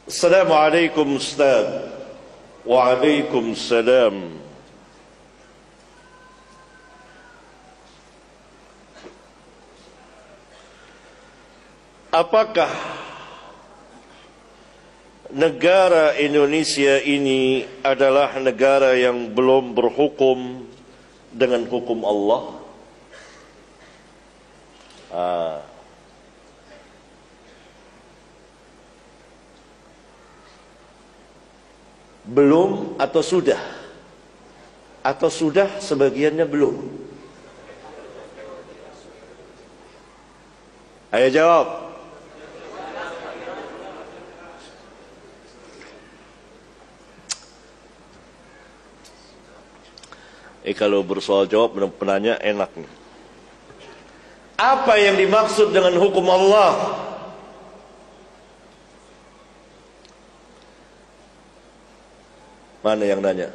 Assalamualaikum Ustaz. Waalaikumsalam. Apakah negara Indonesia ini adalah negara yang belum berhukum dengan hukum Allah? Belum atau sudah? Atau sudah sebagiannya belum? Ayo jawab. Kalau bersoal jawab penanya enak nih. Apa yang dimaksud dengan hukum Allah? Mana yang nanya?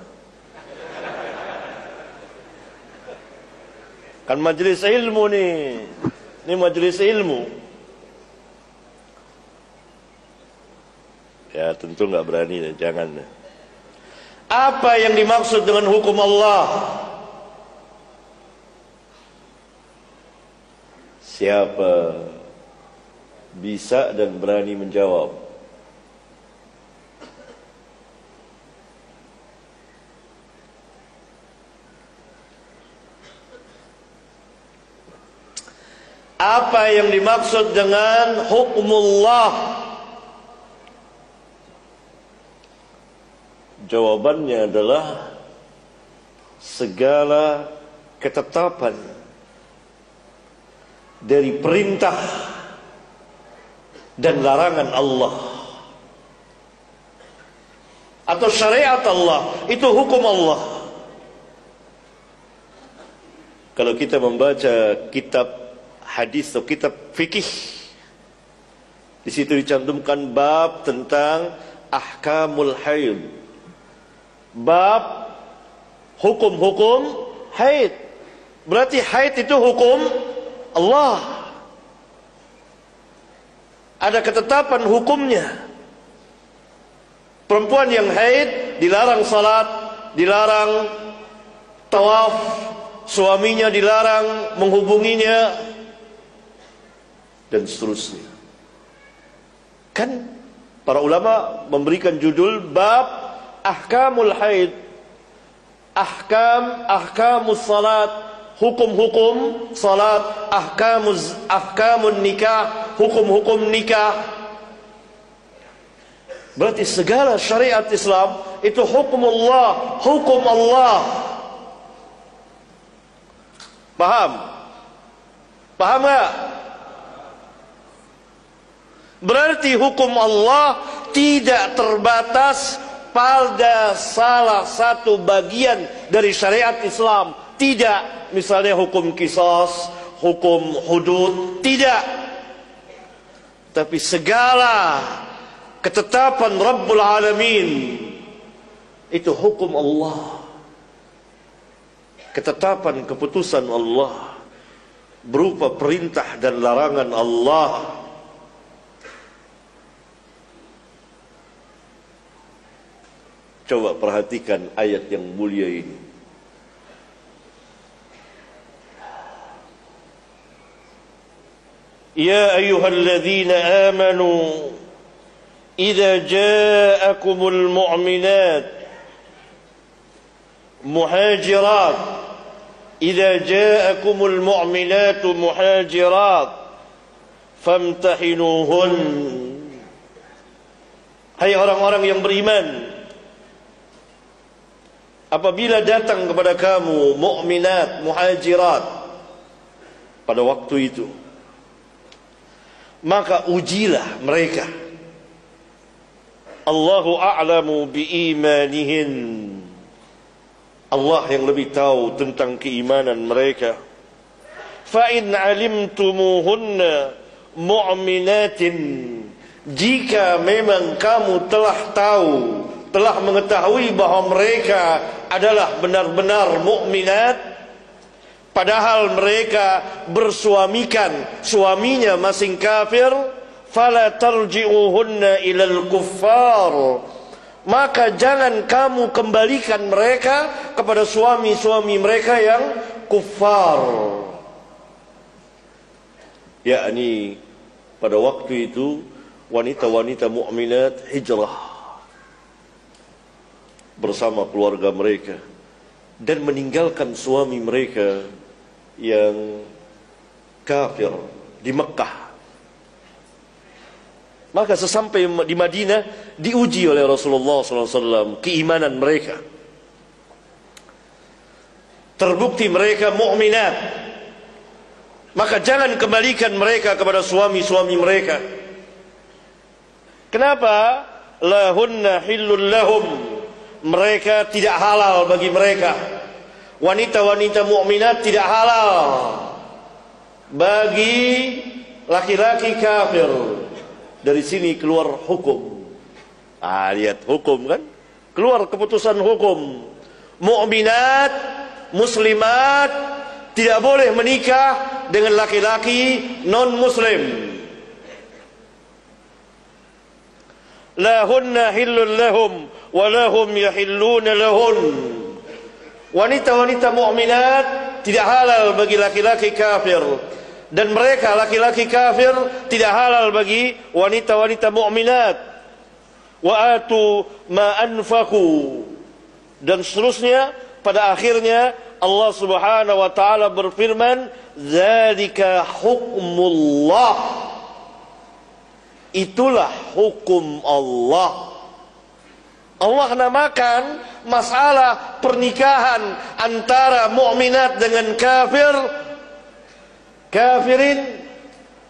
Kan majelis ilmu nih. Ini majelis ilmu. Ya tentu nggak berani, jangan. Apa yang dimaksud dengan hukum Allah? Siapa bisa dan berani menjawab? Apa yang dimaksud dengan hukumullah? Jawabannya adalah segala ketetapan dari perintah dan larangan Allah atau syariat Allah, itu hukum Allah. Kalau kita membaca kitab hadis atau kitab fikih, di situ dicantumkan bab tentang ahkamul haid, bab hukum-hukum haid. Berarti haid itu hukum Allah. Ada ketetapan hukumnya. Perempuan yang haid dilarang salat, dilarang tawaf, suaminya dilarang menghubunginya, dan seterusnya. Kan para ulama memberikan judul bab ahkamul haid, ahkamus salat, hukum-hukum salat, ahkamun nikah, hukum-hukum nikah. Berarti segala syariat Islam itu hukum Allah, hukum Allah. Paham? Paham enggak? Berarti hukum Allah tidak terbatas pada salah satu bagian dari syariat Islam. Tidak, misalnya hukum qisas, hukum hudud, tidak. Tapi segala ketetapan Rabbul Alamin itu hukum Allah. Ketetapan keputusan Allah berupa perintah dan larangan Allah. Coba perhatikan ayat yang mulia ini. Ya ayyuhalladzina amanu idza ja'akumul mu'minat muhajirat idza ja'akumul mu'minatu muhajirat famtahinuhun. Hai orang-orang yang beriman, apabila datang kepada kamu mukminat, muhajirat pada waktu itu, maka ujilah mereka. Allahu a'lamu biimanihin. Allah yang lebih tahu tentang keimanan mereka. Fa in alimtumuhunna mu'minatin, jika memang kamu telah tahu, telah mengetahui bahwa mereka adalah benar-benar mukminat, padahal mereka bersuamikan, suaminya masing kafir, fala tarji'uhunna ilal kuffar, maka jangan kamu kembalikan mereka kepada suami-suami mereka yang kuffar. Yakni pada waktu itu wanita-wanita mukminat hijrah bersama keluarga mereka dan meninggalkan suami mereka yang kafir di Mekah. Maka sesampai di Madinah diuji oleh Rasulullah SAW keimanan mereka. Terbukti mereka mukminat, maka jangan kembalikan mereka kepada suami-suami mereka. Kenapa? Lahunna hillul lahum, mereka tidak halal bagi mereka. Wanita-wanita mukminat tidak halal bagi laki-laki kafir. Dari sini keluar hukum. Lihat hukum kan? Keluar keputusan hukum. Mukminat, muslimat tidak boleh menikah dengan laki-laki non-muslim. Lahunna hillul lahum wa lahum yahilluna lahun. Wanita-wanita mukminat tidak halal bagi laki-laki kafir, dan mereka laki-laki kafir tidak halal bagi wanita-wanita mukminat. Wa atu ma anfaqu, dan seterusnya. Pada akhirnya Allah Subhanahu wa taala berfirman, "Dzalika hukmullah." Itulah hukum Allah. Allah namakan masalah pernikahan antara mukminat dengan kafirin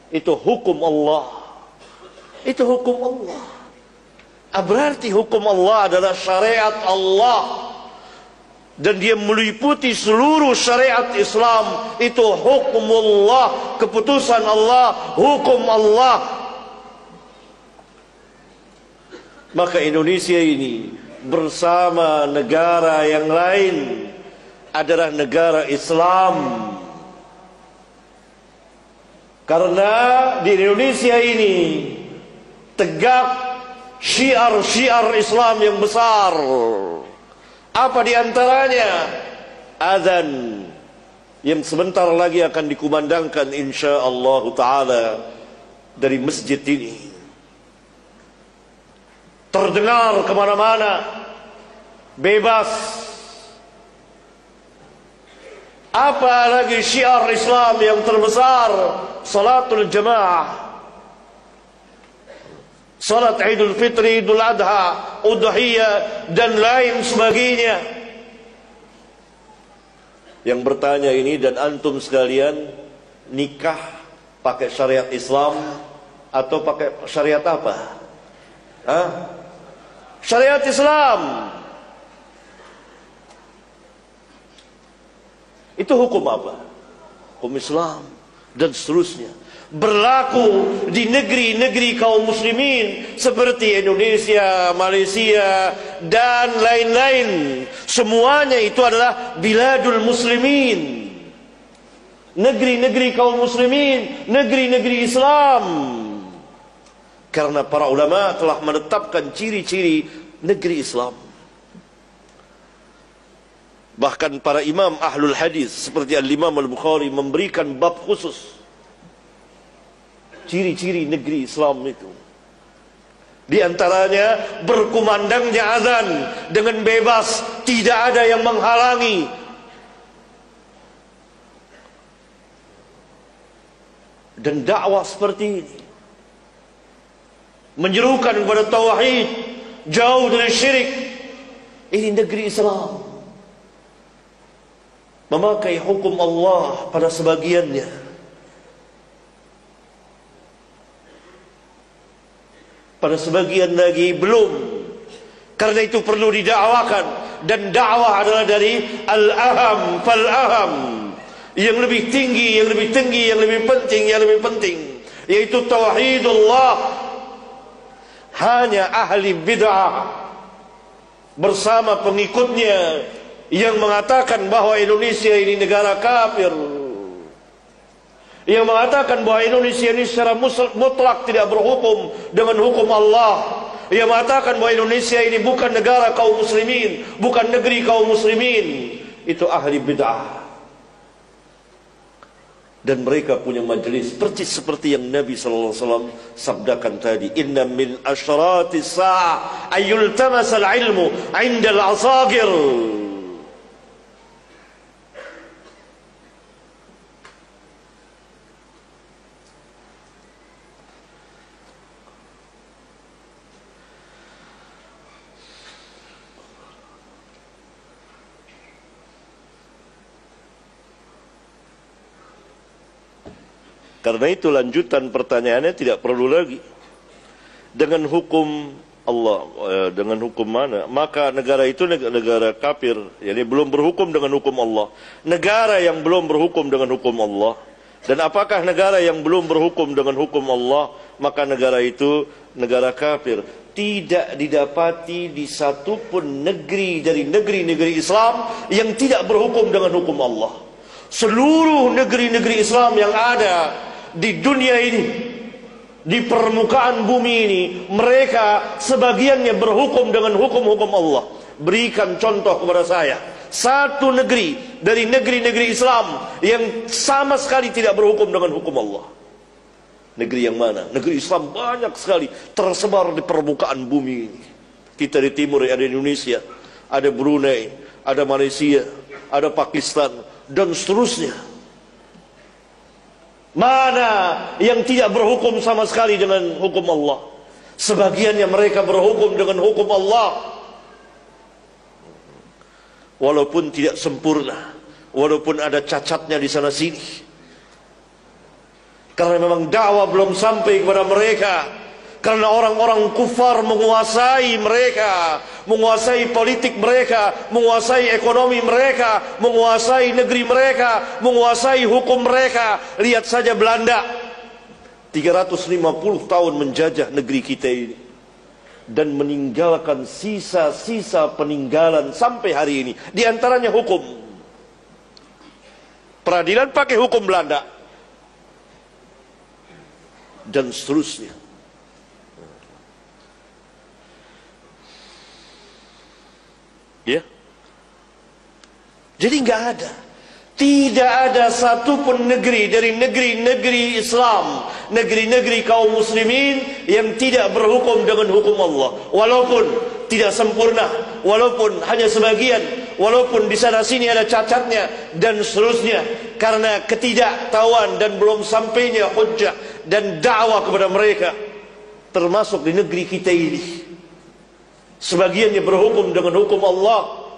itu hukum Allah. Itu hukum Allah. Berarti hukum Allah adalah syariat Allah, dan dia meliputi seluruh syariat Islam. Itu hukumullah, keputusan Allah, hukum Allah. Maka Indonesia ini bersama negara yang lain adalah negara Islam. Karena di Indonesia ini tegak syiar-syiar Islam yang besar. Apa di antaranya? Azan yang sebentar lagi akan dikumandangkan insyaallah taala dari masjid ini. Terdengar kemana-mana, bebas. Apa lagi syiar Islam yang terbesar? Salatul jamaah, salat Idul Fitri, Idul Adha, Udhiyah, dan lain sebagainya. Yang bertanya ini dan antum sekalian, nikah pakai syariat Islam atau pakai syariat apa? Syariat Islam. Itu hukum apa? Hukum Islam dan seterusnya. Berlaku di negeri-negeri kaum muslimin seperti Indonesia, Malaysia, dan lain-lain. Semuanya itu adalah biladul muslimin, negeri-negeri kaum muslimin, negeri-negeri Islam. Karena para ulama telah menetapkan ciri-ciri negeri Islam. Bahkan para imam ahlul hadis seperti Al-Imam Al-Bukhari memberikan bab khusus ciri-ciri negeri Islam itu. Di antaranya berkumandangnya azan dengan bebas, tidak ada yang menghalangi. Dan dakwah seperti ini menyerukan kepada tauhid, jauh dari syirik. Ini negeri Islam. Memakai hukum Allah pada sebagiannya. Pada sebagian lagi belum. Karena itu perlu didakwakan, dan dakwah adalah dari al-aham fal-aham, yang lebih tinggi, yang lebih tinggi, yang lebih penting, yang lebih penting, yaitu tauhidullah. Hanya ahli bid'ah bersama pengikutnya yang mengatakan bahwa Indonesia ini negara kafir, yang mengatakan bahwa Indonesia ini secara mutlak tidak berhukum dengan hukum Allah, yang mengatakan bahwa Indonesia ini bukan negara kaum muslimin, bukan negeri kaum muslimin, itu ahli bid'ah. Dan mereka punya majelis percis seperti yang Nabi sallallahu alaihi wasallam sabdakan tadi, inna min asyratis sa'ah ayyul tamasal ilmu 'inda al-asagir. Karena itu lanjutan pertanyaannya tidak perlu lagi. Dengan hukum Allah, dengan hukum mana? Maka negara itu negara kafir, jadi belum berhukum dengan hukum Allah. Negara yang belum berhukum dengan hukum Allah. Dan apakah negara yang belum berhukum dengan hukum Allah, maka negara itu negara kafir. Tidak didapati di satupun negeri dari negeri-negeri Islam yang tidak berhukum dengan hukum Allah. Seluruh negeri-negeri Islam yang ada di dunia ini, di permukaan bumi ini, mereka sebagiannya berhukum dengan hukum-hukum Allah. Berikan contoh kepada saya satu negeri dari negeri-negeri Islam yang sama sekali tidak berhukum dengan hukum Allah. Negeri yang mana? Negeri Islam banyak sekali tersebar di permukaan bumi ini. Kita di timur ada Indonesia, ada Brunei, ada Malaysia, ada Pakistan, dan seterusnya. Mana yang tidak berhukum sama sekali dengan hukum Allah? Sebagiannya mereka berhukum dengan hukum Allah, walaupun tidak sempurna, walaupun ada cacatnya di sana sini. Karena memang dakwah belum sampai kepada mereka. Karena orang-orang kufar menguasai mereka, menguasai politik mereka, menguasai ekonomi mereka, menguasai negeri mereka, menguasai hukum mereka. Lihat saja Belanda, 350 tahun menjajah negeri kita ini, dan meninggalkan sisa-sisa peninggalan sampai hari ini. Di antaranya hukum. Peradilan pakai hukum Belanda, dan seterusnya. Ya. Jadi tidak ada satupun negeri dari negeri-negeri Islam, negeri-negeri kaum muslimin yang tidak berhukum dengan hukum Allah, walaupun tidak sempurna, walaupun hanya sebagian, walaupun di sana sini ada cacatnya, dan seterusnya. Karena ketidaktahuan dan belum sampainya hujjah dan dakwah kepada mereka, termasuk di negeri kita ini. Sebagiannya berhukum dengan hukum Allah.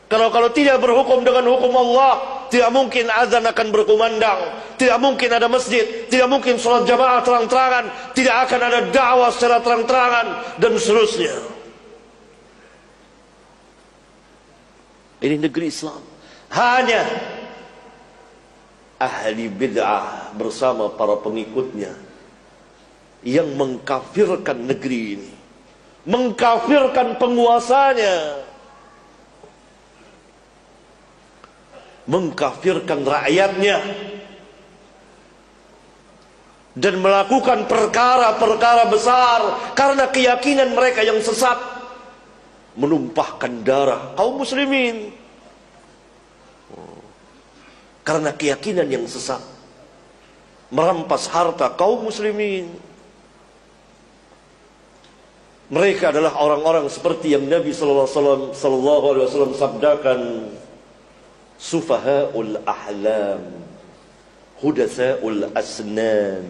Kalau tidak berhukum dengan hukum Allah, tidak mungkin azan akan berkumandang, tidak mungkin ada masjid, tidak mungkin sholat jamaah terang-terangan, tidak akan ada dakwah secara terang-terangan, dan seterusnya. Ini negeri Islam. Hanya ahli bid'ah bersama para pengikutnya yang mengkafirkan negeri ini, mengkafirkan penguasanya, mengkafirkan rakyatnya, dan melakukan perkara-perkara besar karena keyakinan mereka yang sesat, menumpahkan darah kaum muslimin karena keyakinan yang sesat, merampas harta kaum muslimin. Mereka adalah orang-orang seperti yang Nabi sallallahu alaihi wasallam sabdakan, sufahaul ahlam, hudatsaul asnan.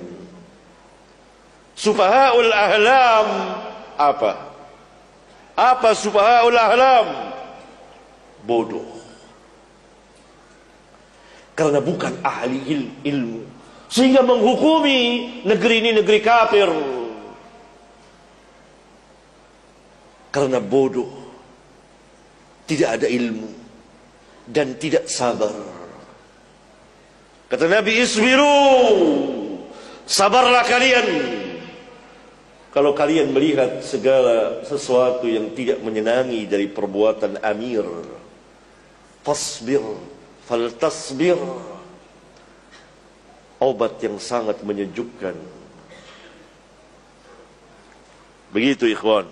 Sufahaul ahlam apa? Apa sufahaul ahlam? Bodoh. Karena bukan ahli ilmu, sehingga menghukumi negeri ini negeri kafir. Karena bodoh, tidak ada ilmu, dan tidak sabar. Kata Nabi, isbiru, sabarlah kalian. Kalau kalian melihat segala sesuatu yang tidak menyenangi dari perbuatan amir, fasbir, faltasbir. obat yang sangat menyejukkan. Begitu ikhwan.